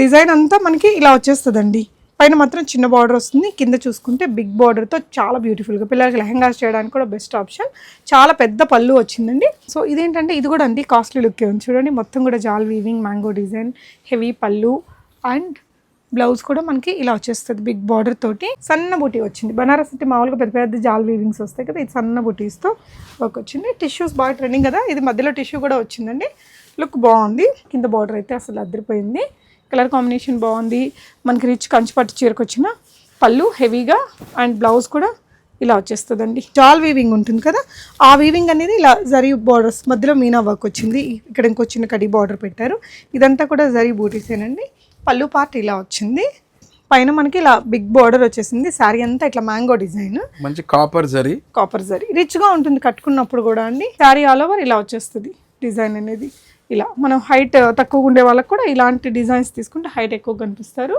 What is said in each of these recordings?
Design అంతా మనకి ఇలా వచ్చేస్తుందండి. పైన మాత్రం చిన్న బార్డర్ వస్తుంది, కింద చూసుకుంటే బిగ్ బార్డర్తో చాలా బ్యూటిఫుల్గా పిల్లలకి లెహంగాస్ చేయడానికి కూడా బెస్ట్ ఆప్షన్. చాలా పెద్ద పళ్ళు వచ్చిందండి. సో ఇదేంటంటే ఇది కూడా అండి కాస్ట్లీ లుక్కే ఉంది చూడండి. మొత్తం కూడా జాల్ వీవింగ్, మ్యాంగో డిజైన్, హెవీ పళ్ళు అండ్ బ్లౌజ్ కూడా మనకి ఇలా వచ్చేస్తుంది బిగ్ బార్డర్ తోటి. సన్న బూటీ వచ్చింది. బనారస్ అంటే మామూలుగా పెద్ద పెద్ద జాల్ వీవింగ్స్ వస్తాయి కదా, ఇది సన్న బూటీస్తో వర్క్ వచ్చింది. టిష్యూస్ బాగా ట్రెండింగ్ కదా, ఇది మధ్యలో టిష్యూ కూడా వచ్చిందండి. లుక్ బాగుంది. కింద బార్డర్ అయితే అసలు అదిరిపోయింది. కలర్ కాంబినేషన్ బాగుంది. మనకి రిచ్ కంచిపట్టు చీరకు వచ్చిన పళ్ళు హెవీగా అండ్ బ్లౌజ్ కూడా ఇలా వచ్చేస్తుందండి. జాల్ వీవింగ్ ఉంటుంది కదా, ఆ వీవింగ్ అనేది ఇలా జరీ బార్డర్స్ మధ్యలో మీనా వర్క్ వచ్చింది. ఇక్కడ ఇంకో చిన్న కడి బార్డర్ పెట్టారు. ఇదంతా కూడా జరీ బూటీసేనండి. పళ్ళు పార్ట్ ఇలా వచ్చింది. పైన మనకి ఇలా బిగ్ బార్డర్ వచ్చేసింది. శారీ అంతా ఇట్లా మ్యాంగో డిజైన్, మంచి కాపర్ జరీ రిచ్ గా ఉంటుంది కట్టుకున్నప్పుడు కూడా అండి. శారీ ఆల్ ఓవర్ ఇలా వచ్చేస్తుంది డిజైన్ అనేది. ఇలా మనం హైట్ తక్కువ ఉండే వాళ్ళకి కూడా ఇలాంటి డిజైన్స్ తీసుకుంటే హైట్ ఎక్కువ కనిపిస్తారు.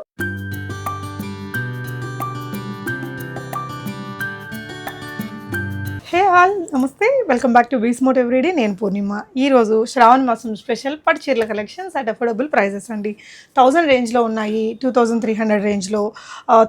హే ఆల్, నమస్తే, వెల్కమ్ బ్యాక్ టు వీస్మోట్ ఎవ్రీడే. నేను పూర్ణిమ. ఈరోజు శ్రావణ మాసం స్పెషల్ పట్టు చీరల కలెక్షన్స్ అట్ అఫోర్డబుల్ ప్రైజెస్ అండి. 1000 రేంజ్లో ఉన్నాయి, 2300 రేంజ్లో,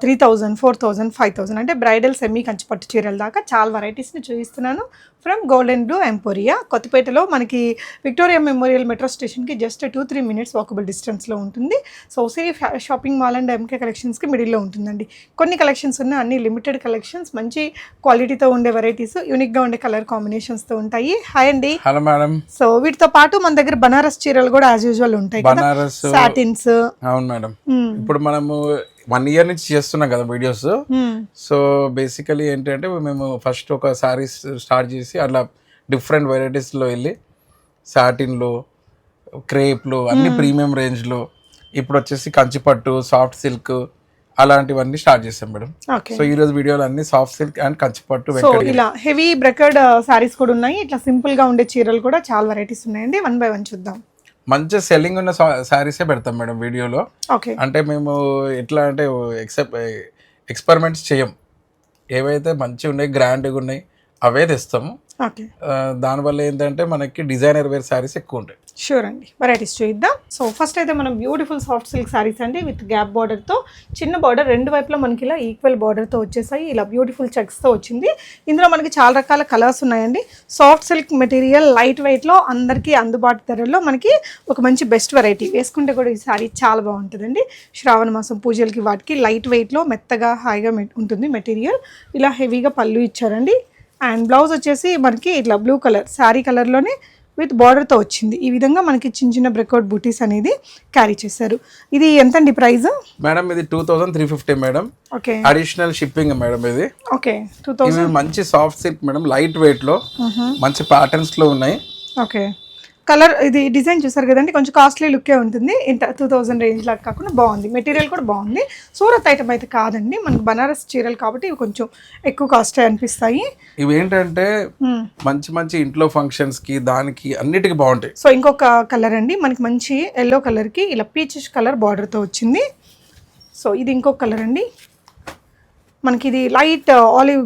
3000, 4000, 5000 అంటే బ్రైడల్ సెమీ కంచి పట్టు చీరల దాకా చాలా వెరైటీస్ని చూపిస్తున్నాను. ఫ్రమ్ గోల్డెన్ బ్లూ ఎంపోరియా, కొత్తపేటలో మనకి విక్టోరియా మెమోరియల్ మెట్రో స్టేషన్కి జస్ట్ 2-3 మినిట్స్ వాకబుల్ డిస్టెన్స్లో ఉంటుంది. So Siri shopping mall and MK కలెక్షన్స్కి మిడిల్లో ఉంటుందండి. కొన్ని కలెక్షన్స్ ఉన్న అన్ని లిమిటెడ్ కలెక్షన్స్, మంచి క్వాలిటీతో ఉండే వెరైటీస్, యూనిక్గా ఉండే కలర్ కాంబినేషన్స్తో ఉంటాయి. హాయ్ అండి. Hello madam. సో వీటితో పాటు మన దగ్గర బనారస్ చీరలు కూడా యాజ్ యూజువల్ ఉంటాయి, బనారస్ సాటిన్స్. అవును మేడం. ఇప్పుడు మనము 1 year నుంచి చేస్తున్నాం కదా వీడియోస్. సో బేసికలీ ఏంటంటే మేము ఫస్ట్ ఒక సారీస్ స్టార్ట్ చేసి అట్లా డిఫరెంట్ వెరైటీస్లో వెళ్ళి సాటిన్లో, క్రేప్లో, అన్ని ప్రీమియం రేంజ్లో, ఇప్పుడు వచ్చేసి కంచిపట్టు, సాఫ్ట్ సిల్క్ అలాంటివన్నీ స్టార్ట్ చేస్తాం మేడం. సో ఈ రోజు వీడియోలో అన్ని soft silk and Kanchipattu, so ఇలా హెవీ బ్రకెడ్ సారీస్ కూడా ఉన్నాయి. ఇట్లా సింపుల్ గా ఉండే చీరలు కూడా చాలా వెరైటీస్ ఉన్నాయండి. 1 by 1 చూద్దాం. మంచి సెల్లింగ్ ఉన్న శారీసే పెడతాం మేడం వీడియోలో. అంటే మేము ఎట్లా అంటే ఎక్స్పెరిమెంట్స్ చేయం. ఏవైతే మంచిగా ఉన్నాయి, గ్రాండ్గా ఉన్నాయి అవే తెస్తాము. దానివల్ల ఏంటంటే మనకి డిజైనర్ వేర్ శారీస్ ఎక్కువ ఉంటాయి. షూర్ అండి, వెరైటీస్ చూద్దాం. సో ఫస్ట్ అయితే మనం బ్యూటిఫుల్ సాఫ్ట్ సిల్క్ శారీస్ అండి, విత్ గ్యాప్ బార్డర్తో, చిన్న బార్డర్ రెండు వైపులా మనకి ఇలా ఈక్వల్ బార్డర్తో వచ్చేసాయి. ఇలా బ్యూటిఫుల్ చెక్స్తో వచ్చింది. ఇందులో మనకి చాలా రకాల కలర్స్ ఉన్నాయండి. సాఫ్ట్ సిల్క్ మెటీరియల్, లైట్ వెయిట్లో, అందరికీ అందుబాటు ధరల్లో మనకి ఒక మంచి బెస్ట్ వెరైటీ. వేసుకుంటే కూడా ఈ శారీ చాలా బాగుంటుందండి. శ్రావణ మాసం పూజలకి వాటికి లైట్ వెయిట్లో మెత్తగా హాయిగా ఉంటుంది మెటీరియల్. ఇలా హెవీగా పళ్ళు ఇచ్చారండి. అండ్ బ్లౌజ్ వచ్చేసి మనకి ఇట్లా బ్లూ కలర్ శారీ కలర్లోనే విత్ బార్డర్తో వచ్చింది. ఈ విధంగా మనకి చిన్న చిన్న బ్రెక్అవుట్ బూటీస్ అనేది క్యారీ చేశారు. ఇది ఎంతండి ప్రైస్? మేడం ఇది 2350 madam. Okay, additional shipping madam ఇది. ఓకే, 2000. మంచి soft silk madam, light weight లో, మంచి ప్యాటర్న్స్ లో ఉన్నాయి. ఓకే, కలర్ ఇది డిజైన్ చూసారు కదండి, కొంచెం కాస్ట్లీ లుక్కే ఉంటుంది. ఇంత 2000 రేంజ్ లాగా కాకుండా బాగుంది. మెటీరియల్ కూడా బాగుంది. సూరత్ ఐటమ్ అయితే కాదండి, మనకి బనారస్ చీరలు కాబట్టి ఇవి కొంచెం ఎక్కువ కాస్ట్ అనిపిస్తాయి. ఇవి ఏంటంటే మంచి మంచి ఇంట్లో ఫంక్షన్స్ కి, దానికి అన్నిటికీ బాగుంటాయి. సో ఇంకొక కలర్ అండి, మనకి మంచి ఎల్లో కలర్ కి ఇలా పీచిష్ కలర్ బార్డర్ తో వచ్చింది. సో ఇది ఇంకొక కలర్ అండి, మనకి ఇది లైట్ ఆలివ్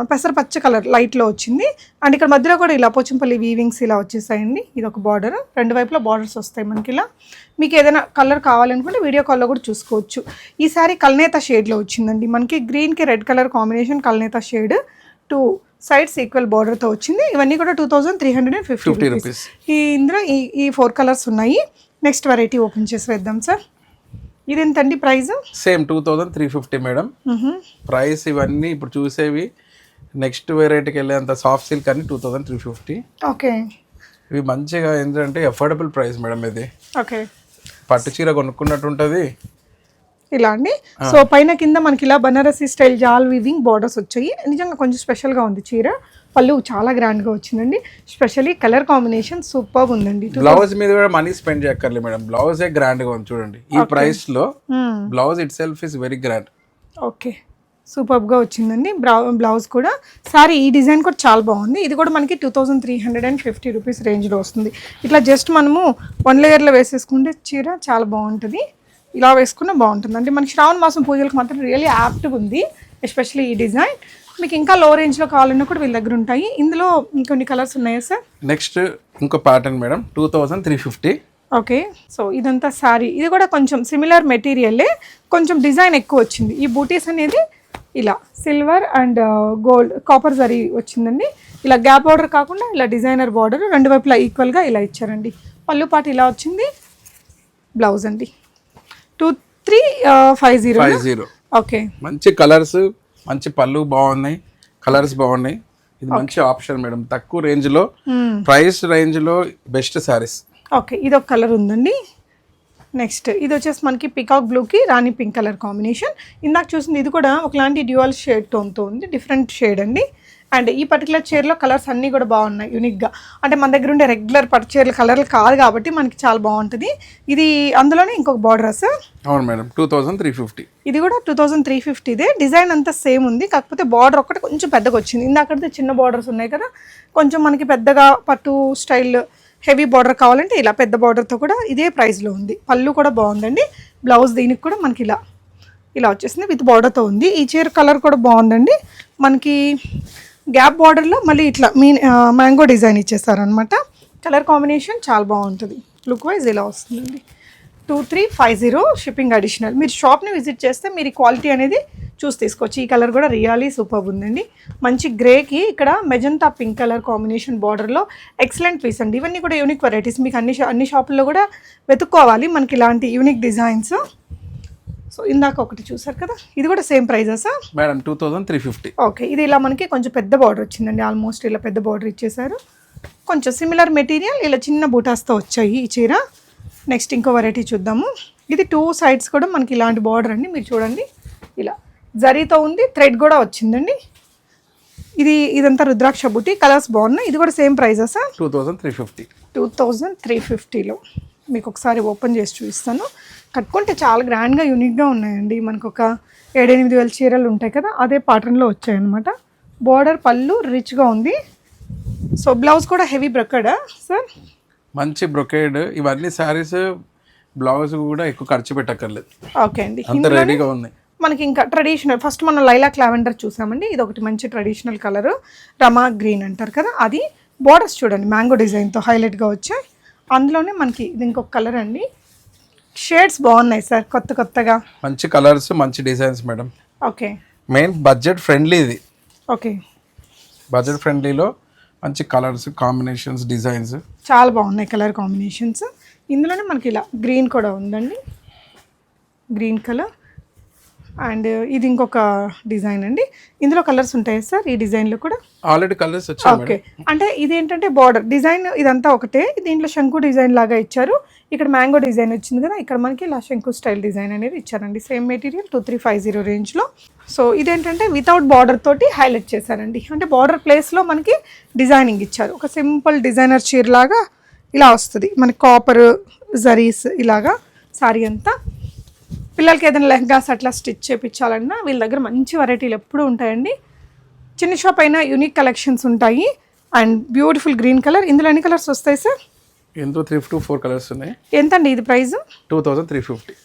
పెసర పచ్చ కలర్ లైట్లో వచ్చింది. అండ్ ఇక్కడ మధ్యలో కూడా ఇలా పోచంపల్లి వీవింగ్స్ ఇలా వచ్చేసాయండి. ఇది ఒక బార్డర్, రెండు వైపులా బార్డర్స్ వస్తాయి మనకి ఇలా. మీకు ఏదైనా కలర్ కావాలనుకుంటే వీడియో కాల్లో కూడా చూసుకోవచ్చు. ఈ సారీ కల్నేత షేడ్లో వచ్చిందండి. మనకి గ్రీన్కి రెడ్ కలర్ కాంబినేషన్ కల్నేత షేడ్, 2 సైడ్స్ ఈక్వల్ బార్డర్తో వచ్చింది. ఇవన్నీ కూడా 2350 రూపీస్. ఇందులో ఈ 4 కలర్స్ ఉన్నాయి. నెక్స్ట్ వెరైటీ ఓపెన్ చేసి వేద్దాం సార్. ఇది ఎంతండి ప్రైస్? Same 2350 madam price. ఇవన్నీ ఇప్పుడు చూసేవి నెక్స్ట్ వెరైటీకి వెళ్ళేంత సాఫ్ట్ సిల్క్ అని 2350. ఓకే, ఇవి మంచిగా ఏంటంటే అఫోర్డబుల్ ప్రైస్ మేడం. ఇది ఓకే, పట్టు చీర కొనుక్కున్నట్టు ఉంటుంది ఇలా అండి. సో పైన కింద మనకి ఇలా బనారసీ స్టైల్ జాల్ వీవింగ్ బార్డర్స్ వచ్చాయి. నిజంగా కొంచెం స్పెషల్గా ఉంది చీర. పళ్ళు చాలా గ్రాండ్గా వచ్చిందండి. స్పెషల్లీ కలర్ కాంబినేషన్ సూపర్ ఉందండి. బ్లౌజ్ మీద కూడా మనీ స్పెండ్ చేయక్కర్లేదు మేడం, బ్లౌజే గ్రాండ్గా ఉంది చూడండి. ఈ ప్రైస్ లో blouse it self is very grand. Okay, సూపర్గా వచ్చిందండి బ్లౌజ్ కూడా. సారీ ఈ డిజైన్ కూడా చాలా బాగుంది. ఇది కూడా మనకి 2350 రూపీస్ రేంజ్లో వస్తుంది. ఇట్లా జస్ట్ మనము 1 లేయర్లో వేసేసుకుంటే చీర చాలా బాగుంటుంది. ఇలా వేసుకున్నా బాగుంటుంది. అంటే మనకి శ్రావణ మాసం పూజలకు మాత్రం రియల్లీ యాప్ట్గా ఉంది, ఎస్పెషల్లీ ఈ డిజైన్. మీకు ఇంకా లో రేంజ్లో కావాలన్నా కూడా వీళ్ళ దగ్గర ఉంటాయి. ఇందులో ఇంకొన్ని కలర్స్ ఉన్నాయా సార్? నెక్స్ట్ ఇంకో ప్యాటర్న్ మేడం 2350. ఓకే, సో ఇదంతా శారీ. ఇది కూడా కొంచెం సిమిలర్ మెటీరియలే, కొంచెం డిజైన్ ఎక్కువ వచ్చింది. ఈ బూటీస్ అనేది ఇలా silver and gold copper zari వచ్చిందండి. ఇలా గ్యాప్ బార్డర్ కాకుండా ఇలా డిజైనర్ బార్డర్ రెండు వైపులా ఈక్వల్గా ఇలా ఇచ్చారండి. పళ్ళు పాటు ఇలా వచ్చింది. బ్లౌజ్ అండి 2350. ఓకే, మంచి కలర్స్, మంచి పళ్ళు బాగున్నాయి, కలర్స్ బాగున్నాయి. ఇది మంచి ఆప్షన్ మేడం, తక్కువ రేంజ్ లో, ప్రైస్ రేంజ్ లో బెస్ట్ సారీస్. ఓకే, ఇది ఒక కలర్ ఉందండి. నెక్స్ట్ ఇది వచ్చేసి మనకి పికాక్ బ్లూకి రాణి పింక్ కలర్ కాంబినేషన్. ఇందాక చూసింది ఇది కూడా ఒకలాంటి డ్యూయల్ షేడ్ టోన్తో ఉంది, డిఫరెంట్ షేడ్ అండి. అండ్ ఈ పర్టికులర్ చీరలో కలర్స్ అన్నీ కూడా బాగున్నాయి యూనిక్గా. అంటే మన దగ్గర ఉండే రెగ్యులర్ పట్టు చీరల కలర్లు కాదు కాబట్టి మనకి చాలా బాగుంటుంది. ఇది అందులోనే ఇంకొక బార్డర్ సార్. అవును మేడం, 2350. ఇది కూడా 2350దే. డిజైన్ అంతా సేమ్ ఉంది, కాకపోతే బార్డర్ ఒక్కటి కొంచెం పెద్దగా వచ్చింది. ఇందాకైతే చిన్న బార్డర్స్ ఉన్నాయి కదా, కొంచెం మనకి పెద్దగా పట్టు స్టైల్ హెవీ బార్డర్ కావాలంటే ఇలా పెద్ద బార్డర్తో కూడా ఇదే ప్రైస్లో ఉంది. పళ్ళు కూడా బాగుందండి. బ్లౌజ్ దీనికి కూడా మనకి ఇలా వచ్చేసింది, విత్ బార్డర్తో ఉంది. ఈ చీర కలర్ కూడా బాగుందండి. మనకి గ్యాప్ బార్డర్లో మళ్ళీ ఇట్లా మ్యాంగో డిజైన్ ఇచ్చేసారనమాట. కలర్ కాంబినేషన్ చాలా బాగుంటుంది. లుక్ వైజ్ ఇలా వస్తుందండి. 2350 షిప్పింగ్ అడిషనల్. మీరు షాప్ని విజిట్ చేస్తే మీరు క్వాలిటీ అనేది చూసి తీసుకోవచ్చు. ఈ కలర్ కూడా రియల్లీ సూపర్ ఉందండి. మంచి గ్రేకి ఇక్కడ మెజంతా పింక్ కలర్ కాంబినేషన్ బార్డర్లో ఎక్సలెంట్ పీస్ అండి. ఇవన్నీ కూడా యూనిక్ వెరైటీస్. మీకు అన్ని షాపుల్లో కూడా వెతుక్కోవాలి మనకి ఇలాంటి యూనిక్ డిజైన్స్. సో ఇందాక ఒకటి చూసారు కదా, ఇది కూడా సేమ్ ప్రైజా సార్? మేడం 2350. ఓకే, ఇది ఇలా మనకి కొంచెం పెద్ద బార్డర్ వచ్చిందండి. ఆల్మోస్ట్ ఇలా పెద్ద బార్డర్ ఇచ్చేసారు. కొంచెం సిమిలర్ మెటీరియల్, ఇలా చిన్న బూటాస్తో వచ్చాయి ఈ చీర. నెక్స్ట్ ఇంకో వెరైటీ చూద్దాము. ఇది 2 సైడ్స్ కూడా మనకి ఇలాంటి బార్డర్ అండి. మీరు చూడండి, ఇలా జరీతో ఉంది, థ్రెడ్ కూడా వచ్చిందండి. ఇదంతా రుద్రాక్ష బుట్టి. కలర్స్ బాగున్నాయి. ఇది కూడా సేమ్ ప్రైజా సార్? 2350. 2350లో మీకు ఒకసారి ఓపెన్ చేసి చూపిస్తాను. కట్టుకుంటే చాలా గ్రాండ్గా యూనిక్గా ఉన్నాయండి. మనకు ఒక 7-8 వేల చీరలు ఉంటాయి కదా, అదే ప్యాటర్న్లో వచ్చాయన్నమాట. బార్డర్ పళ్ళు రిచ్గా ఉంది. సో బ్లౌజ్ కూడా హెవీ బ్రొకేడా సార్? మంచి బ్రొకేడ్. ఇవన్నీ శారీస్ బ్లౌజ్ కూడా ఎక్కువ ఖర్చు పెట్టక్కర్లేదు. ఓకే అండి, అంత రెడీగా ఉంది. మనకి ఇంకా ట్రెడిషనల్ ఫస్ట్ మనం లైలాక్ లావెండర్ చూసామండి. ఇది ఒకటి మంచి ట్రెడిషనల్ కలర్, రమా గ్రీన్ అంటారు కదా, అది. బార్డర్స్ చూడండి మ్యాంగో డిజైన్తో హైలైట్గా వచ్చాయి. అందులోనే మనకి ఇది ఇంకొక కలర్ అండి. షేడ్స్ బాగున్నాయి సార్, కొత్తగా మంచి కలర్స్, మంచి designs madam. Okay, main budget friendly ఇది. ఓకే, బడ్జెట్ ఫ్రెండ్లీలో మంచి కలర్స్ కాంబినేషన్స్, డిజైన్స్ చాలా బాగున్నాయి కలర్ కాంబినేషన్స్. ఇందులోనే మనకి ఇలా గ్రీన్ కూడా ఉందండి, గ్రీన్ కలర్. అండ్ ఇది ఇంకొక డిజైన్ అండి. ఇందులో కలర్స్ ఉంటాయి సార్ ఈ డిజైన్లో కూడా? ఆల్రెడీ కలర్స్ వచ్చాయి. ఓకే, అంటే ఇది ఏంటంటే బార్డర్ డిజైన్ ఇదంతా ఒకటే. దీంట్లో శంకు డిజైన్ లాగా ఇచ్చారు. ఇక్కడ మ్యాంగో డిజైన్ వచ్చింది కదా, ఇక్కడ మనకి ఇలా శంకు స్టైల్ డిజైన్ అనేది ఇచ్చారండి. సేమ్ మెటీరియల్ 2350 రేంజ్లో. సో ఇదేంటంటే వితౌట్ బార్డర్ తోటి హైలైట్ చేశారండి. అంటే బార్డర్ ప్లేస్లో మనకి డిజైనింగ్ ఇచ్చారు. ఒక సింపుల్ డిజైనర్ చీర లాగా ఇలా వస్తుంది మనకి, కాపర్ జరీస్ ఇలాగా సారీ అంతా. పిల్లలకి ఏదైనా లెహంగాస్ అట్లా స్టిచ్ చేయించాలన్నా వీళ్ళ దగ్గర మంచి వెరైటీలు ఎప్పుడూ ఉంటాయండి. చిన్న షాప్ అయినా యూనిక్ కలెక్షన్స్ ఉంటాయి. And beautiful green colour. ఇందులో ఎన్ని కలర్స్ వస్తాయి సార్? ఇందులో 3 to 4 కలర్స్ ఉన్నాయి. ఎంతండి ఇది ప్రైస్? 2350.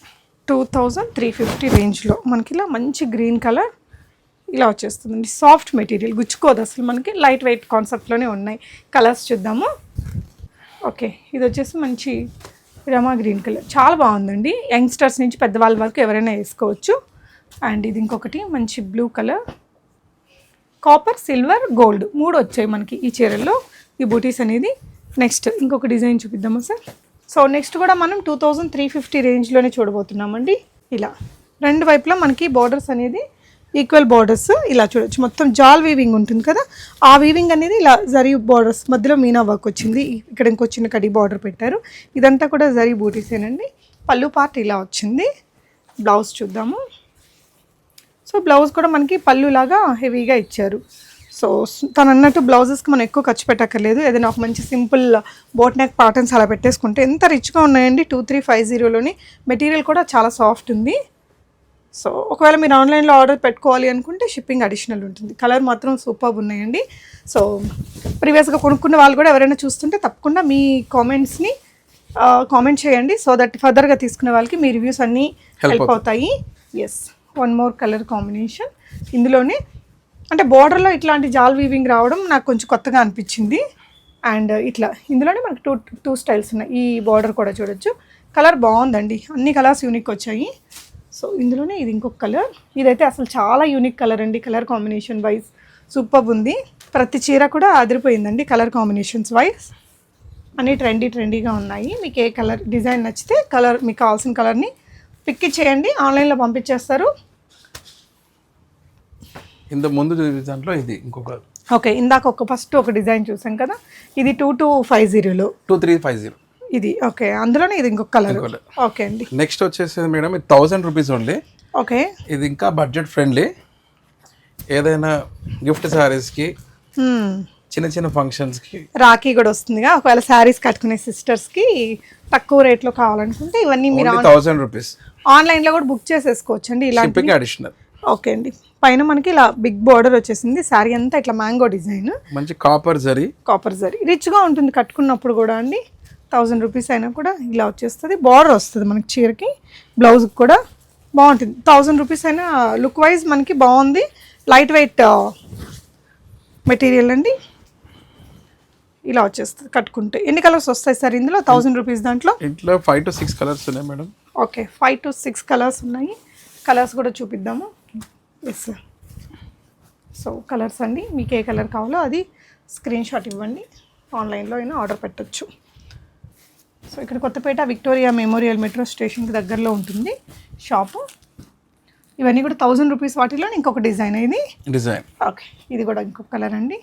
2350 రేంజ్లో మనకి ఇలా మంచి గ్రీన్ కలర్ ఇలా వచ్చేస్తుందండి. సాఫ్ట్ మెటీరియల్, గుచ్చుకోదు అసలు. మనకి లైట్ వెయిట్ కాన్సెప్ట్లోనే ఉన్నాయి. కలర్స్ చూద్దాము. ఓకే, ఇది వచ్చేసి మంచి రమా గ్రీన్ కలర్, చాలా బాగుందండి. యంగ్స్టర్స్ నుంచి పెద్దవాళ్ళ వరకు ఎవరైనా వేసుకోవచ్చు. అండ్ ఇది ఇంకొకటి మంచి blue colour, copper, silver, gold 3 వచ్చాయి మనకి ఈ చీరల్లో ఈ బూటీస్ అనేది. నెక్స్ట్ ఇంకొక డిజైన్ చూపిద్దామా సార్? సో నెక్స్ట్ కూడా మనం 2350 రేంజ్లోనే చూడబోతున్నామండి. ఇలా రెండు వైపులా మనకి బార్డర్స్ అనేది ఈక్వల్ బార్డర్స్ ఇలా చూడొచ్చు. మొత్తం జాల్ వీవింగ్ ఉంటుంది కదా, ఆ వీవింగ్ అనేది ఇలా జరీ బార్డర్స్ మధ్యలో మీనా వర్క్ వచ్చింది. ఇక్కడ ఇంకో చిన్న కడి బార్డర్ పెట్టారు. ఇదంతా కూడా జరీ బూటీసేనండి. పళ్ళు పార్ట్ ఇలా వచ్చింది. బ్లౌజ్ చూద్దాము. సో బ్లౌజ్ కూడా మనకి పళ్ళులాగా హెవీగా ఇచ్చారు. సో తను అన్నట్టు బ్లౌజెస్కి మనం ఎక్కువ ఖర్చు పెట్టక్కర్లేదు. ఏదైనా ఒక మంచి సింపుల్ బోట్ నెక్ ప్యాటర్న్స్ అలా పెట్టేసుకుంటే ఎంత రిచ్గా ఉన్నాయండి. 2350లోని మెటీరియల్ కూడా చాలా సాఫ్ట్ ఉంది. సో ఒకవేళ మీరు ఆన్లైన్లో ఆర్డర్ పెట్టుకోవాలి అనుకుంటే షిప్పింగ్ అడిషనల్ ఉంటుంది. కలర్ మాత్రం సూపర్ ఉన్నాయండి. సో ప్రీవియస్గా కొనుక్కున్న వాళ్ళు కూడా ఎవరైనా చూస్తుంటే తప్పకుండా మీ కామెంట్స్ని కామెంట్ చేయండి. సో దట్ ఫర్దర్గా తీసుకునే వాళ్ళకి మీ రివ్యూస్ అన్నీ హెల్ప్ అవుతాయి. Yes, one more colour combination. ఇందులోనే అంటే బార్డర్లో ఇట్లాంటి జాల్ వీవింగ్ రావడం నాకు కొంచెం కొత్తగా అనిపించింది. అండ్ ఇట్లా ఇందులోనే మనకి టూ స్టైల్స్ ఉన్నాయి. ఈ బార్డర్ కూడా చూడొచ్చు. కలర్ బాగుందండి, అన్ని కలర్స్ యూనిక్ వచ్చాయి. సో ఇందులోనే ఇది ఇంకొక కలర్, ఇదైతే అసలు చాలా యూనిక్ కలర్ అండి. కలర్ కాంబినేషన్ వైజ్ సూపర్ ఉంది. ప్రతి చీర కూడా అదిరిపోయిందండి కలర్ కాంబినేషన్స్ వైజ్. అన్నీ ట్రెండీగా ఉన్నాయి. మీకు ఏ కలర్ డిజైన్ నచ్చితే కలర్, మీకు కావాల్సిన కలర్ని పిక్ చేయండి, ఆన్లైన్లో పంపించేస్తారు. ఇంత ముందు దాంట్లో ఇది ఇంకొక ఓకే, ఇందాక ఫస్ట్ ఒక డిజైన్ చూసాం కదా, ఇది 2250లో 2350 ఇది. ఓకే, అందులోనే ఇది ఇంకొక కలర్. ఓకే అండి. నెక్స్ట్ వచ్చేసి మేడం ఇది 1000 రూపీస్ ఓన్లీ. ఓకే, ఇది ఇంకా బడ్జెట్ ఫ్రెండ్లీ. ఏదైనా గిఫ్ట్ శారీస్కి, చిన్న ఫంక్షన్స్కి, రాఖీ కూడా వస్తుందిగా, ఒకవేళ శారీస్ కట్టుకునే సిస్టర్స్కి తక్కువ రేట్లో కావాలనుకుంటే ఇవన్నీ మీరు 1000 రూపీస్ ఆన్లైన్లో కూడా బుక్ చేసేసుకోవచ్చు అండి. ఇలా షిప్పింగ్ అడిషనల్. ఓకే అండి. పైన మనకి ఇలా బిగ్ బార్డర్ వచ్చేసింది. శారీ అంతా ఇట్లా మ్యాంగో డిజైన్, మంచి కాపర్ జరీ రిచ్గా ఉంటుంది కట్టుకున్నప్పుడు కూడా అండి. 1000 రూపీస్ అయినా కూడా ఇలా వచ్చేస్తుంది. బార్డర్ వస్తుంది మనకి చీరకి, బ్లౌజ్ కూడా బాగుంటుంది. 1000 రూపీస్ అయినా లుక్ వైజ్ మనకి బాగుంది. లైట్ వెయిట్ మెటీరియల్ అండి. ఇలా వచ్చేస్తుంది కట్టుకుంటే. ఎన్ని కలర్స్ వస్తాయి సార్ ఇందులో 1000 రూపీస్ దాంట్లో? ఇంట్లో 5 to 6 కలర్స్ ఉన్నాయి మేడం. ఓకే, 5 to 6 కలర్స్ ఉన్నాయి. కలర్స్ కూడా చూపిద్దాము. Yes sir. సో కలర్స్ అండి, మీకు ఏ కలర్ కావాలో అది స్క్రీన్ షాట్ ఇవ్వండి, ఆన్లైన్లో అయినా ఆర్డర్ పెట్టచ్చు. సో ఇక్కడ కొత్తపేట విక్టోరియా మెమోరియల్ మెట్రో స్టేషన్కి దగ్గరలో ఉంటుంది షాపు. ఇవన్నీ కూడా 1000 రూపీస్. వాటిలో ఇంకొక డిజైన్ ఇది డిజైన్. ఓకే, ఇది కూడా ఇంకొక కలర్ అండి.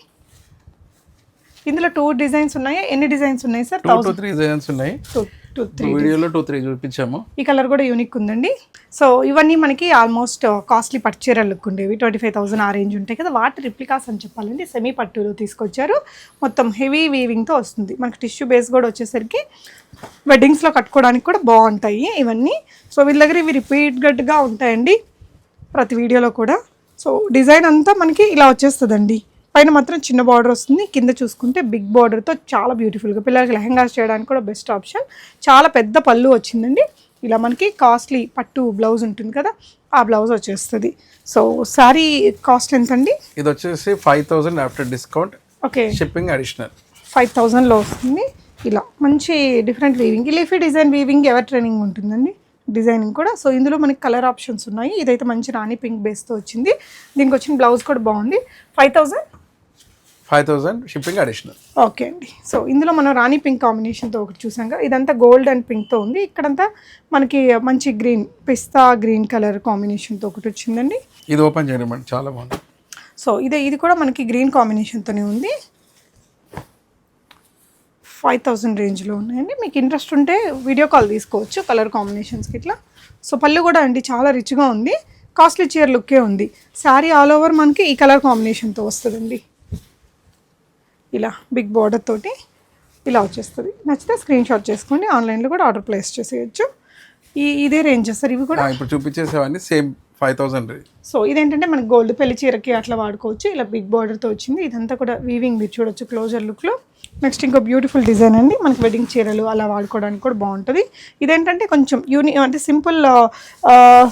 ఇందులో 2 డిజైన్స్ ఉన్నాయి. ఎన్ని డిజైన్స్ ఉన్నాయి సార్? 2 to 3 డిజైన్స్ ఉన్నాయి. 2 to 3 వీడియోలో 2 3 చూపించాము. ఈ కలర్ కూడా యూనిక్ ఉందండి. సో ఇవన్నీ మనకి ఆల్మోస్ట్ కాస్ట్లీ పట్టు చీరలు లుక్ ఉండేవి. 25,000 ఆ రేంజ్ ఉంటాయి కదా, వాటి రిప్లికాస్ అని చెప్పాలండి. సెమీ పట్టులో తీసుకొచ్చారు. మొత్తం హెవీ వీవింగ్తో వస్తుంది. మనకి టిష్యూ బేస్ కూడా వచ్చేసరికి వెడ్డింగ్స్లో కట్టుకోవడానికి కూడా బాగుంటాయి ఇవన్నీ. సో వీళ్ళ దగ్గర ఇవి రిపీటెడ్గా ఉంటాయండి ప్రతి వీడియోలో కూడా. సో డిజైన్ అంతా మనకి ఇలా వచ్చేస్తుందండి. పైన మాత్రం చిన్న బార్డర్ వస్తుంది, కింద చూసుకుంటే బిగ్ బార్డర్తో చాలా బ్యూటిఫుల్గా, పిల్లలకి లెహంగాస్ చేయడానికి కూడా బెస్ట్ ఆప్షన్. చాలా పెద్ద పళ్ళు వచ్చిందండి. ఇలా మనకి కాస్ట్లీ పట్టు బ్లౌజ్ ఉంటుంది కదా, ఆ బ్లౌజ్ వచ్చేస్తుంది. సో శారీ కాస్ట్ ఎంత అండి? ఇది వచ్చేసి 5000 after discount. Okay, shipping additional 5000లో వస్తుంది. ఇలా మంచి different weaving, leafy design weaving ఎవర్ ట్రైనింగ్ ఉంటుందండి డిజైనింగ్ కూడా. సో ఇందులో మనకి కలర్ ఆప్షన్స్ ఉన్నాయి. ఇదైతే మంచి రాణి పింక్ బేస్తో వచ్చింది. దీనికి వచ్చిన బ్లౌజ్ కూడా బాగుంది. 5000 షిప్పింగ్ అడిషనల్. ఓకే అండి. సో ఇందులో మనం రాణి పింక్ కాంబినేషన్తో ఒకటి చూసాం కదా, ఇదంతా గోల్డ్ అండ్ పింక్తో ఉంది. ఇక్కడంతా మనకి మంచి గ్రీన్, పిస్తా గ్రీన్ కలర్ కాంబినేషన్తో ఒకటి వచ్చిందండి. ఇది ఓపెన్ చేయండి మేడం, చాలా బాగుంది. సో ఇది కూడా మనకి గ్రీన్ కాంబినేషన్తోనే ఉంది. 5000 రేంజ్లో ఉన్నాయండి. మీకు ఇంట్రెస్ట్ ఉంటే వీడియో కాల్ తీసుకోవచ్చు కలర్ కాంబినేషన్స్కి ఇట్లా. సో పళ్ళు కూడా అండి చాలా రిచ్గా ఉంది. కాస్ట్లీ చీర లుక్కే ఉంది. శారీ ఆల్ ఓవర్ మనకి ఈ కలర్ కాంబినేషన్తో వస్తుందండి. ఇలా బిగ్ బార్డర్ తోటి ఇలా వచ్చేస్తుంది. నచ్చితే స్క్రీన్ షాట్ చేసుకోండి, ఆన్లైన్లో కూడా ఆర్డర్ ప్లేస్ చేసేయచ్చు. ఇదే రేంజ్ సార్ ఇవి కూడా? ఇప్పుడు చూపించేసేవన్నీ సేమ్ 5000. సో ఇదేంటంటే మనకి గోల్డ్ పెళ్లి చీరకి అట్లా వాడుకోవచ్చు. ఇలా బిగ్ బార్డర్తో వచ్చింది. ఇదంతా కూడా వీవింగ్ మీరు చూడొచ్చు క్లోజర్ లుక్లో. నెక్స్ట్ ఇంకో బ్యూటిఫుల్ డిజైన్ అండి, మనకి వెడ్డింగ్ చీరలు అలా వాడుకోవడానికి కూడా బాగుంటుంది. ఇదేంటంటే కొంచెం అంటే సింపుల్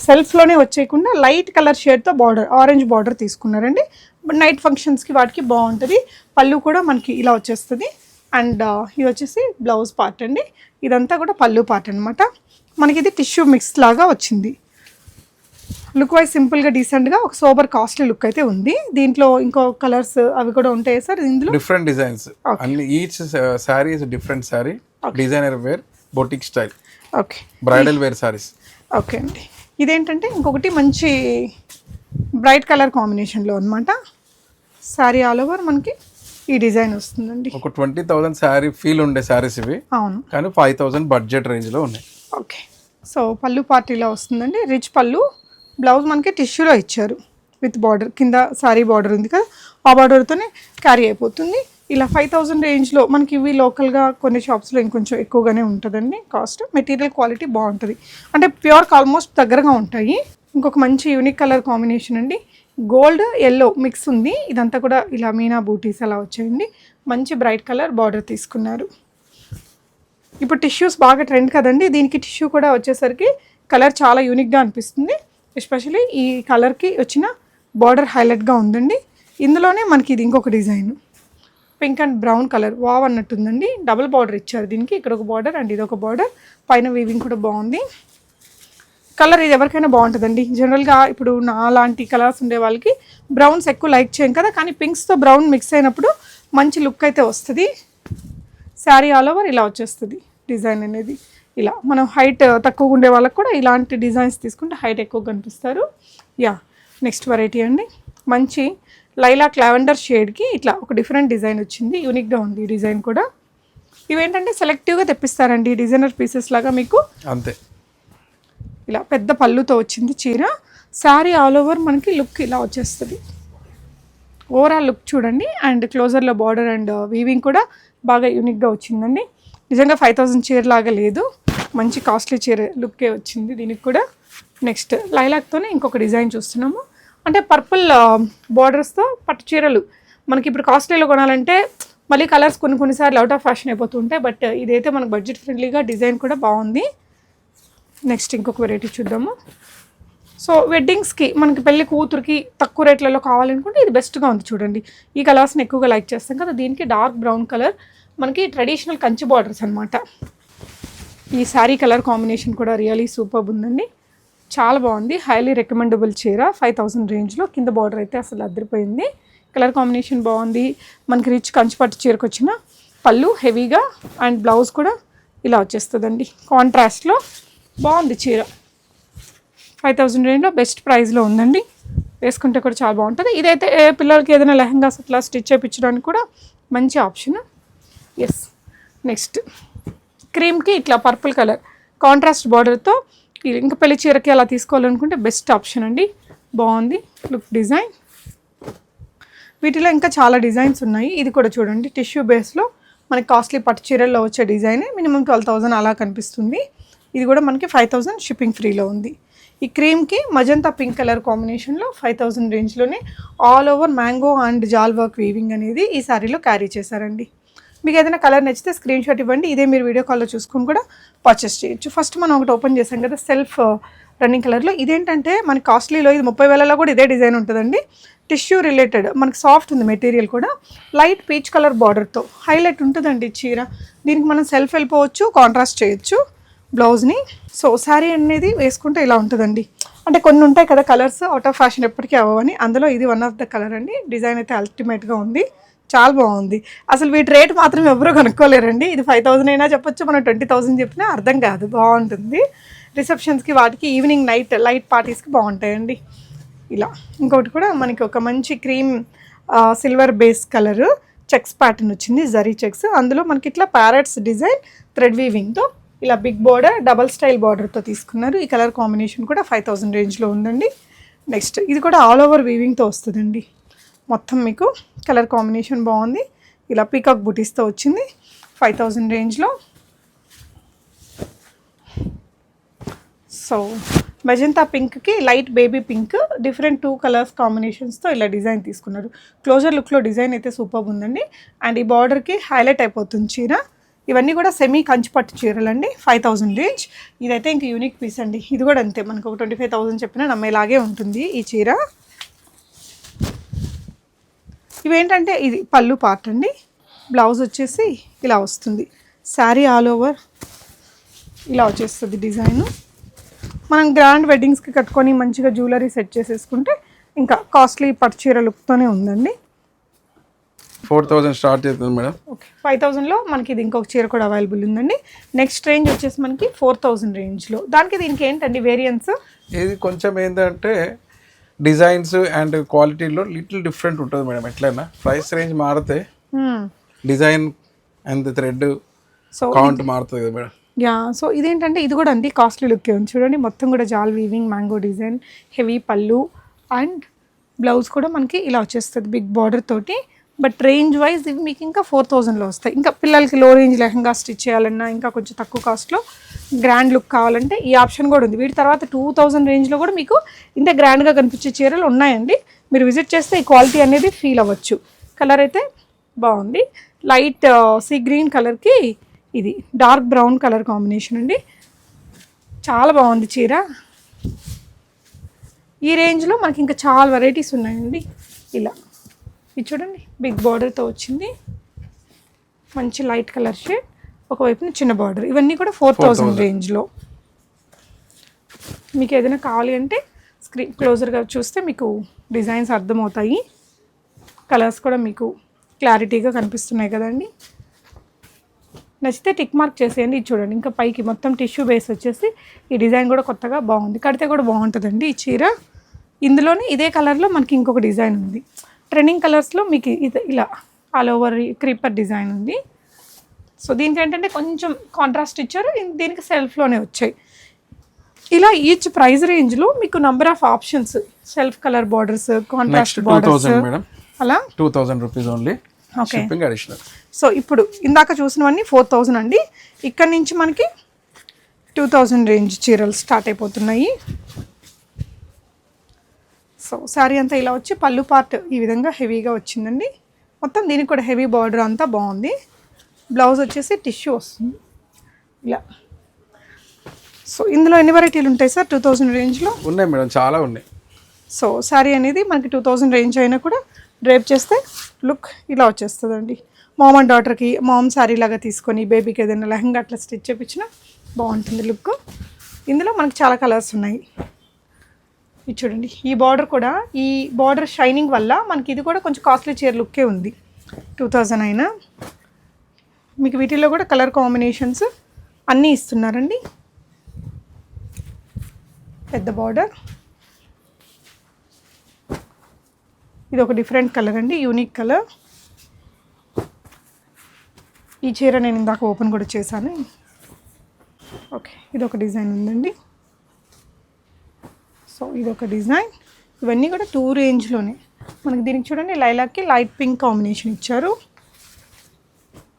సెల్ఫ్లోనే వచ్చేయకుండా లైట్ కలర్ షేడ్తో బార్డర్, ఆరెంజ్ బార్డర్ తీసుకున్నారండి. నైట్ ఫంక్షన్స్కి వాటికి బాగుంటుంది. పళ్ళు కూడా మనకి ఇలా వచ్చేస్తుంది. అండ్ ఇది వచ్చేసి బ్లౌజ్ పార్ట్ అండి. ఇదంతా కూడా పళ్ళు పార్ట్ అనమాట. మనకి ఇది టిష్యూ మిక్స్ లాగా వచ్చింది. లుక్ వైజ్ సింపుల్గా డీసెంట్గా ఒక సోబర్ కాస్ట్లీ లుక్ అయితే ఉంది. దీంట్లో ఇంకో కలర్స్ అవి కూడా ఉంటాయి సార్ ఇందులో? డిఫరెంట్ డిజైన్స్ అన్ని. Each sari is different sari, designer wear, boutique style, okay, bridal wear saris. Okay అండి. ఇదేంటంటే ఇంకొకటి మంచి బ్రైట్ కలర్ కాంబినేషన్లో అనమాట. శారీ ఆల్ ఓవర్ మనకి ఈ డిజైన్ వస్తుందండి. ఒక 20,000 శారీ ఫీల్ ఉండే శారీస్ ఇవి. అవును, కానీ 5000 బడ్జెట్ రేంజ్లో ఉన్నాయి. ఓకే. సో పళ్ళు పార్టీలో వస్తుందండి, రిచ్ పళ్ళు. బ్లౌజ్ మనకి టిష్యూలో ఇచ్చారు విత్ బార్డర్, కింద శారీ బార్డర్ ఉంది కదా, ఆ బార్డర్తోనే క్యారీ అయిపోతుంది. ఇలా 5000 రేంజ్లో మనకి ఇవి లోకల్గా కొన్ని షాప్స్లో ఇంకొంచెం ఎక్కువగానే ఉంటుందండి కాస్ట్. మెటీరియల్ క్వాలిటీ బాగుంటుంది, అంటే ప్యూర్కి ఆల్మోస్ట్ దగ్గరగా ఉంటాయి. ఇంకొక మంచి యూనిక్ కలర్ కాంబినేషన్ అండి, గోల్డ్ ఎల్లో మిక్స్ ఉంది. ఇదంతా కూడా ఇలా మీనా బూటీస్ అలా వచ్చాయండి. మంచి బ్రైట్ కలర్ బార్డర్ తీసుకున్నారు. ఇప్పుడు టిష్యూస్ బాగా ట్రెండ్ కదండి, దీనికి టిష్యూ కూడా వచ్చేసరికి కలర్ చాలా యూనిక్గా అనిపిస్తుంది. ఎస్పెషల్లీ ఈ కలర్కి వచ్చిన బార్డర్ హైలైట్గా ఉందండి. ఇందులోనే మనకి ఇది ఇంకొక design, pink and brown colour wow అన్నట్టుందండి. డబుల్ బార్డర్ ఇచ్చారు దీనికి, ఇక్కడ ఒక బార్డర్ అండ్ ఇది ఒక బార్డర్, పైన వీవింగ్ కూడా బాగుంది. కలర్ ఇది ఎవరికైనా బాగుంటుందండి. జనరల్గా ఇప్పుడు నా లాంటి కలర్స్ ఉండే వాళ్ళకి బ్రౌన్స్ ఎక్కువ లైక్ చేయం కదా, కానీ పింక్స్తో బ్రౌన్ మిక్స్ అయినప్పుడు మంచి లుక్ అయితే వస్తుంది. శారీ ఆల్ ఓవర్ ఇలా వచ్చేస్తుంది డిజైన్ అనేది. ఇలా మనం హైట్ తక్కువ ఉండే వాళ్ళకి కూడా ఇలాంటి డిజైన్స్ తీసుకుంటే హైట్ ఎక్కువ కనిపిస్తారు. యా, నెక్స్ట్ వెరైటీ అండి. మంచి లైలాక్ లావెండర్ షేడ్కి ఇట్లా ఒక డిఫరెంట్ డిజైన్ వచ్చింది, యూనిక్గా ఉంది ఈ డిజైన్ కూడా. ఇవేంటంటే సెలెక్టివ్గా తెప్పిస్తారండి డిజైనర్ పీసెస్ లాగా మీకు. అంతే, ఇలా పెద్ద పళ్ళుతో వచ్చింది చీర. శారీ ఆల్ ఓవర్ మనకి లుక్ ఇలా వచ్చేస్తుంది. ఓవరాల్ లుక్ చూడండి. అండ్ క్లోజర్లో బార్డర్ అండ్ వీవింగ్ కూడా బాగా యూనిక్గా వచ్చిందండి. నిజంగా 5000 చీర లాగా లేదు, మంచి కాస్ట్లీ చీర లుక్కే వచ్చింది దీనికి కూడా. నెక్స్ట్ లైలాక్తోనే ఇంకొక డిజైన్ చూస్తున్నాము. అంటే పర్పుల్ బార్డర్స్తో పట్టు చీరలు మనకి ఇప్పుడు కాస్ట్లీలో కొనాలంటే మళ్ళీ కలర్స్ కొన్నిసార్లు అవుట్ ఆఫ్ ఫ్యాషన్ అయిపోతూ ఉంటాయి. బట్ ఇదైతే మనకు బడ్జెట్ ఫ్రెండ్లీగా డిజైన్ కూడా బాగుంది. నెక్స్ట్ ఇంకొక వెరైటీ చూద్దాము. సో వెడ్డింగ్స్కి మనకి పెళ్లి కూతురికి తక్కువ రేట్లలో కావాలనుకుంటే ఇది బెస్ట్గా ఉంది చూడండి. ఈ కలర్స్ని ఎక్కువగా లైక్ చేస్తాం కదా. దీనికి డార్క్ బ్రౌన్ కలర్ మనకి ట్రెడిషనల్ కంచి బార్డర్స్ అనమాట. ఈ శారీ కలర్ కాంబినేషన్ కూడా రియలీ సూపర్ ఉందండి, చాలా బాగుంది. హైలీ రికమెండబుల్ చీర 5000 రేంజ్లో. కింద బార్డర్ అయితే అసలు అదిరిపోయింది. కలర్ కాంబినేషన్ బాగుంది. మనకి రిచ్ కంచిపట్టు చీరకు వచ్చిన పళ్ళు హెవీగా అండ్ బ్లౌజ్ కూడా ఇలా వచ్చేస్తుందండి కాంట్రాస్ట్లో. బాగుంది చీర, 5000 రేంజ్లో బెస్ట్ ప్రైస్లో ఉందండి. వేసుకుంటే కూడా చాలా బాగుంటుంది. ఇదైతే పిల్లలకి ఏదైనా లెహంగాస్ అట్లా స్టిచ్ చేయించడానికి కూడా మంచి ఆప్షన్. ఎస్, నెక్స్ట్ క్రీమ్కి ఇట్లా పర్పుల్ కలర్ కాంట్రాస్ట్ బార్డర్తో ఇంకా పెళ్లి చీరకి అలా తీసుకోవాలనుకుంటే బెస్ట్ ఆప్షన్ అండి. బాగుంది లుక్ డిజైన్. వీటిలో ఇంకా చాలా డిజైన్స్ ఉన్నాయి. ఇది కూడా చూడండి, టిష్యూ బేస్లో మనకి కాస్ట్లీ పట్టు చీరల్లో వచ్చే డిజైనే. మినిమం 12000 అలా కనిపిస్తుంది. ఇది కూడా మనకి 5000 షిప్పింగ్ ఫ్రీలో ఉంది. ఈ క్రీమ్కి మజంతా పింక్ కలర్ కాంబినేషన్లో 5000 రేంజ్లోనే all over mango and jaal work weaving అనేది ఈ శారీలో క్యారీ చేశారండి. మీకు ఏదైనా కలర్ నచ్చితే స్క్రీన్ షాట్ ఇవ్వండి, ఇదే మీరు వీడియో కాల్లో చూసుకొని కూడా పర్చేస్ చేయొచ్చు. ఫస్ట్ మనం ఒకటి ఓపెన్ చేసాం కదా సెల్ఫ్ రన్నింగ్ కలర్లో. ఇదేంటంటే మనకి కాస్ట్లీలో ఇది 30,000లో కూడా ఇదే డిజైన్ ఉంటుందండి. టిష్యూ రిలేటెడ్ మనకి సాఫ్ట్ ఉంది మెటీరియల్ కూడా. లైట్ పీచ్ కలర్ బార్డర్తో హైలైట్ ఉంటుందండి చీర. దీనికి మనం సెల్ఫ్ వెళ్ళిపోవచ్చు, కాంట్రాస్ట్ చేయొచ్చు బ్లౌజ్ని. సో శారీ అనేది వేసుకుంటే ఇలా ఉంటుందండి. అంటే కొన్ని ఉంటాయి కదా కలర్స్ అవుట్ ఆఫ్ ఫ్యాషన్ ఎప్పటికీ అవ్వని, అందులో ఇది వన్ ఆఫ్ ద కలర్ అండి. డిజైన్ అయితే అల్టిమేట్గా ఉంది, చాలా బాగుంది. అసలు వీటి రేట్ మాత్రం ఎవరూ కనుక్కోలేరండి. ఇది 5000 అయినా చెప్పొచ్చు, మనం 20,000 చెప్పినా అర్థం కాదు. బాగుంటుంది రిసెప్షన్స్కి, వాటికి ఈవినింగ్ నైట్ లైట్ పార్టీస్కి బాగుంటాయండి. ఇలా ఇంకొకటి కూడా మనకి ఒక మంచి cream silver base colour checks pattern వచ్చింది, జరీ చెక్స్. అందులో మనకి ఇట్లా ప్యారెట్స్ డిజైన్ థ్రెడ్ వీవింగ్తో ఇలా బిగ్ బార్డర్ డబల్ స్టైల్ బార్డర్తో తీసుకున్నారు. ఈ కలర్ కాంబినేషన్ కూడా 5000 రేంజ్లో ఉందండి. నెక్స్ట్ ఇది కూడా ఆల్ ఓవర్ వీవింగ్తో వస్తుందండి. మొత్తం మీకు కలర్ కాంబినేషన్ బాగుంది. ఇలా పీకాక్ బుటీస్తో వచ్చింది 5000 రేంజ్లో. సో మెజంతా పింక్కి light baby pink different 2 colours కాంబినేషన్స్తో ఇలా డిజైన్ తీసుకున్నారు. క్లోజర్ లుక్లో డిజైన్ అయితే సూపర్ ఉందండి. అండ్ ఈ బార్డర్కి హైలైట్ అయిపోతుంది చీర. ఇవన్నీ కూడా సెమీ కంచిపట్టు చీరలు అండి, 5000 రేంజ్. ఇదైతే ఇంక యూనిక్ పీస్ అండి. ఇది కూడా అంతే, మనకు ఒక 25,000 చెప్పినా నమ్మేలాగే ఉంటుంది ఈ చీర. ఇవేంటంటే ఇది పళ్ళు పార్ట్ అండి. బ్లౌజ్ వచ్చేసి ఇలా వస్తుంది. శారీ ఆల్ ఓవర్ ఇలా వచ్చేస్తుంది డిజైన్. మనం గ్రాండ్ వెడ్డింగ్స్కి కట్టుకొని మంచిగా జ్యువెలరీ సెట్ చేసేసుకుంటే ఇంకా కాస్ట్లీ పట్టు చీర లుక్తోనే ఉందండి. 4000 స్టార్ట్ అవుతుంది మేడం. ఓకే, 5000లో మనకి ఇది ఇంకొక చీర కూడా అవైలబుల్ ఉందండి. నెక్స్ట్ రేంజ్ వచ్చేసి మనకి 4000 రేంజ్లో. దానికి దీనికి ఏంటండి వేరియన్స్? ఇది కొంచెం ఏంటంటే డిజైన్స్ అండ్ క్వాలిటీలో లిటిల్ డిఫరెంట్ ఉంటుంది మేడం. ఎట్లయినా ప్రైస్ రేంజ్ మారితే డిజైన్ అండ్ థ్రెడ్ కౌంట్ మారుతుంది కదా మేడం. యా, సో ఇదేంటంటే ఇది కూడా అండి కాస్ట్లీ లుక్కే ఉంది చూడండి. మొత్తం కూడా జాల్ వీవింగ్, మ్యాంగో డిజైన్, హెవీ పళ్ళు అండ్ బ్లౌజ్ కూడా మనకి ఇలా వచ్చేస్తుంది బిగ్ బార్డర్ తోటి. బట్ రేంజ్ వైజ్ ఇవి మీకు ఇంకా 4000లో వస్తాయి. ఇంకా పిల్లలకి లో రేంజ్ లెహంగా స్టిచ్ చేయాలన్నా, ఇంకా కొంచెం తక్కువ కాస్ట్లో గ్రాండ్ లుక్ కావాలంటే ఈ ఆప్షన్ కూడా ఉంది. వీటి తర్వాత 2000 రేంజ్లో కూడా మీకు ఇంత గ్రాండ్గా కనిపించే చీరలు ఉన్నాయండి. మీరు విజిట్ చేస్తే ఈ క్వాలిటీ అనేది ఫీల్ అవ్వచ్చు. కలర్ అయితే బాగుంది. లైట్ సీ గ్రీన్ కలర్కి ఇది డార్క్ బ్రౌన్ కలర్ కాంబినేషన్ అండి. చాలా బాగుంది చీర. ఈ రేంజ్లో మనకి ఇంకా చాలా వెరైటీస్ ఉన్నాయండి. ఇలా ఇది చూడండి, బిగ్ బార్డర్తో వచ్చింది. మంచి లైట్ కలర్ షేడ్, ఒకవైపున చిన్న బార్డర్. ఇవన్నీ కూడా 4000 రేంజ్లో. మీకు ఏదైనా కావాలి అంటే స్క్రీన్ క్లోజర్గా చూస్తే మీకు డిజైన్స్ అర్థమవుతాయి. కలర్స్ కూడా మీకు క్లారిటీగా కనిపిస్తున్నాయి కదండి. నచ్చితే టిక్ మార్క్ చేసేయండి. ఇది చూడండి, ఇంకా పైకి మొత్తం టిష్యూ బేస్ వచ్చేసి ఈ డిజైన్ కూడా కొత్తగా బాగుంది. కడితే కూడా బాగుంటుందండి ఈ చీర. ఇందులోనే ఇదే కలర్లో మనకి ఇంకొక డిజైన్ ఉంది. ట్రెండింగ్ కలర్స్లో మీకు ఇది ఇలా ఆల్ ఓవర్ క్రీపర్ డిజైన్ ఉంది. సో దీనికి ఏంటంటే కొంచెం కాంట్రాస్ట్ ఇచ్చారు, దీనికి సెల్ఫ్లోనే వచ్చాయి. ఇలా ఈచ్ ప్రైస్ రేంజ్లో మీకు number of options, self colour borders, contrast borders, అలా 2000 rupees only. Okay. Shipping additional. So ఇప్పుడు ఇందాక చూసినవన్నీ 4000 అండి. ఇక్కడ నుంచి మనకి 2000 రేంజ్ చీరలు స్టార్ట్ అయిపోతున్నాయి. సో శారీ అంతా ఇలా వచ్చి పళ్ళు పార్ట్ ఈ విధంగా హెవీగా వచ్చిందండి. మొత్తం దీనికి కూడా హెవీ బార్డర్ అంతా బాగుంది. బ్లౌజ్ వచ్చేసి టిష్యూ వస్తుంది ఇలా. సో ఇందులో ఎన్ని వెరైటీలు ఉంటాయి సార్ 2000 రేంజ్లో? ఉన్నాయి మేడం, చాలా ఉన్నాయి. సో శారీ అనేది మనకి 2000 రేంజ్ అయినా కూడా డ్రేప్ చేస్తే లుక్ ఇలా వచ్చేస్తుందండి. మామ్ అండ్ డాటర్కి మామ్ శారీ లాగా తీసుకొని బేబీకి ఏదైనా లెహంగా అట్లా స్టిచ్ చేయించినా బాగుంటుంది లుక్. ఇందులో మనకి చాలా కలర్స్ ఉన్నాయి. ఇది చూడండి, ఈ బార్డర్ కూడా, ఈ బార్డర్ షైనింగ్ వల్ల మనకి ఇది కూడా కొంచెం కాస్ట్లీ చీర లుక్కే ఉంది. 2000 అయినా మీకు వీటిల్లో కూడా కలర్ కాంబినేషన్స్ అన్నీ ఇస్తున్నారండి. పెద్ద బార్డర్, ఇది ఒక డిఫరెంట్ కలర్ అండి, యూనిక్ కలర్. ఈ చీర నేను ఇందాక ఓపెన్ కూడా చేశాను. ఓకే, ఇది ఒక డిజైన్ ఉందండి. సో ఇది ఒక డిజైన్. ఇవన్నీ కూడా 2 రేంజ్లోనే మనకి. దీనికి చూడండి, లైలాక్కి లైట్ పింక్ కాంబినేషన్ ఇచ్చారు.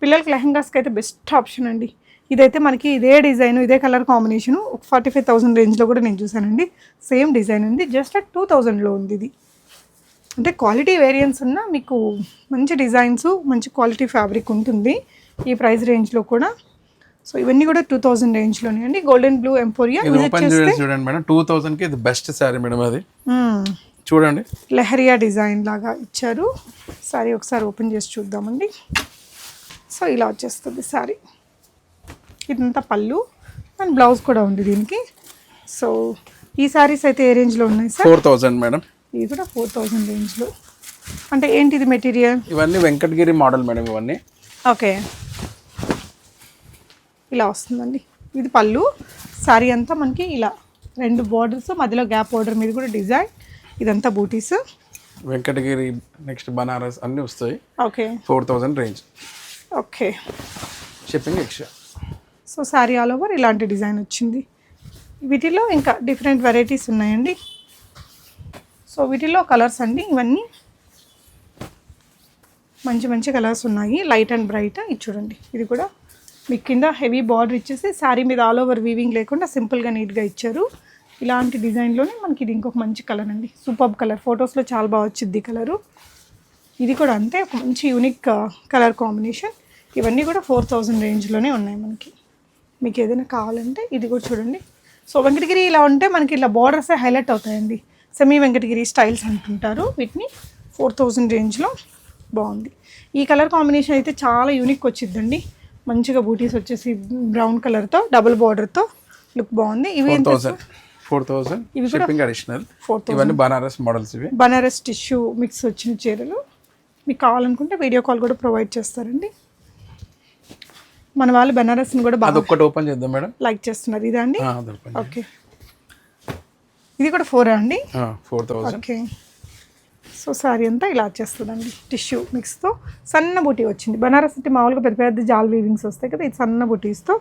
పిల్లలకి లెహంగాస్కి అయితే బెస్ట్ ఆప్షన్ అండి. ఇదైతే మనకి ఇదే డిజైన్, ఇదే కలర్ కాంబినేషను 45,000 రేంజ్లో కూడా నేను చూసానండి. సేమ్ డిజైన్ ఉంది, జస్ట్ 2000లో ఉంది ఇది. అంటే క్వాలిటీ వేరియన్స్ ఉన్న మీకు మంచి డిజైన్స్, మంచి క్వాలిటీ ఫ్యాబ్రిక్ ఉంటుంది ఈ ప్రైస్ రేంజ్లో కూడా. సో ఇవన్నీ కూడా 2000 రేంజ్లోనే అండి. గోల్డెన్ బ్లూ ఎంపోరియా చూడండి మేడం, 2000కి ఇది బెస్ట్ శారీ మేడం. అది చూడండి, లెహరియా డిజైన్ లాగా ఇచ్చారు. శారీ ఒకసారి ఓపెన్ చేసి చూద్దామండి. సో ఇలా వచ్చేస్తుంది శారీ. ఇదంతా పళ్ళు అండ్ బ్లౌజ్ కూడా ఉంది దీనికి. సో ఈ శారీస్ అయితే ఏ రేంజ్లో ఉన్నాయి సార్? 4000 మేడం. ఇది కూడా 4000 రేంజ్లో. అంటే ఏంటిది మెటీరియల్? ఇవన్నీ వెంకటగిరి మోడల్ మేడం ఇవన్నీ. ఓకే, ఇలా వస్తుందండి. ఇది పళ్ళు. శారీ అంతా మనకి ఇలా 2 బార్డర్స్, మధ్యలో గ్యాప్ బార్డర్ మీద కూడా డిజైన్. ఇదంతా బూటీస్, వెంకటగిరి, నెక్స్ట్ బనారస్ అన్నీ వస్తాయి. Okay, 4000 range. Okay, shipping extra. So sari all over ఇలాంటి డిజైన్ వచ్చింది. వీటిలో ఇంకా డిఫరెంట్ వెరైటీస్ ఉన్నాయండి. సో వీటిలో కలర్స్ అండి, ఇవన్నీ మంచి మంచి కలర్స్ ఉన్నాయి, లైట్ అండ్ బ్రైట్. ఇది చూడండి, ఇది కూడా మీకు కింద హెవీ బార్డర్ ఇచ్చేసి శారీ మీద ఆల్ ఓవర్ వీవింగ్ లేకుండా సింపుల్గా నీట్గా ఇచ్చారు. ఇలాంటి డిజైన్లోనే మనకి ఇది ఇంకొక మంచి కలర్ అండి, సూపర్ కలర్. ఫొటోస్లో చాలా బాగా వచ్చింది కలరు. ఇది కూడా అంతే, ఒక మంచి యూనిక్ కలర్ కాంబినేషన్. ఇవన్నీ కూడా 4000 రేంజ్లోనే ఉన్నాయి మనకి. మీకు ఏదైనా కావాలంటే ఇది కూడా చూడండి. సో వెంకటగిరి ఇలా ఉంటే మనకి ఇలా బార్డర్సే హైలైట్ అవుతాయండి. సెమీ వెంకటగిరి స్టైల్స్ అంటుంటారు వీటిని. 4000 రేంజ్లో బాగుంది. ఈ కలర్ కాంబినేషన్ అయితే చాలా యూనిక్ వచ్చిందండి. మంచిగా బూటీస్ వచ్చేసి బ్రౌన్ కలర్తో డబుల్ బార్డర్తో లుక్ బాగుంది. ఇవి 4000 ఇవి షిప్పింగ్ అడిషనల్. 4000. ఇవన్నీ బనారస్ మోడల్స్. ఇవి బనారస్ టిష్యూ మిక్స్ వచ్చిన చీరలు. మీకు కావాలనుకుంటే వీడియో కాల్ కూడా ప్రొవైడ్ చేస్తారండి. మన వాళ్ళు బనారస్ని కూడా బాగా ఒక్కటి ఓపెన్ చేద్దాం మేడం, లైక్ చేస్తున్నారు. ఇదా అండి? ఓకే, ఇది కూడా 4 అండి. 4000. ఓకే, సో శారీ అంతా ఇలా వచ్చేస్తుందండి. టిష్యూ మిక్స్తో సన్న బూటీ వచ్చింది. బనారస్ అంటే మామూలుగా పెద్ద పెద్ద జాల్ వీవింగ్స్ వస్తాయి కదా, ఇది సన్న బూటీస్తో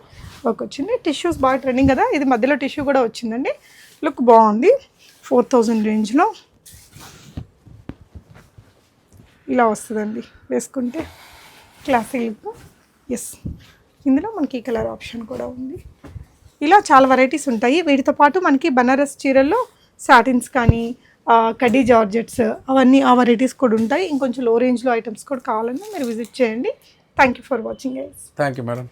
వర్క్ వచ్చింది. టిష్యూస్ బాగా ట్రెండింగ్ కదా, ఇది మధ్యలో టిష్యూ కూడా వచ్చిందండి. లుక్ బాగుంది. 4000 రేంజ్లో ఇలా వస్తుందండి వేసుకుంటే క్లాసీ లుక్. ఎస్, ఇందులో మనకి కలర్ ఆప్షన్ కూడా ఉంది. ఇలా చాలా వెరైటీస్ ఉంటాయి. వీటితో పాటు మనకి బనారస్ చీరల్లో సాటిన్స్ కానీ కడ్డీ జార్జెట్స్ అవన్నీ ఆ వెరైటీస్ కూడా ఉంటాయి. ఇంకొంచెం లో రేంజ్లో ఐటమ్స్ కూడా కావాలన్నా మీరు విజిట్ చేయండి. Thank you for watching guys. Thank you madam.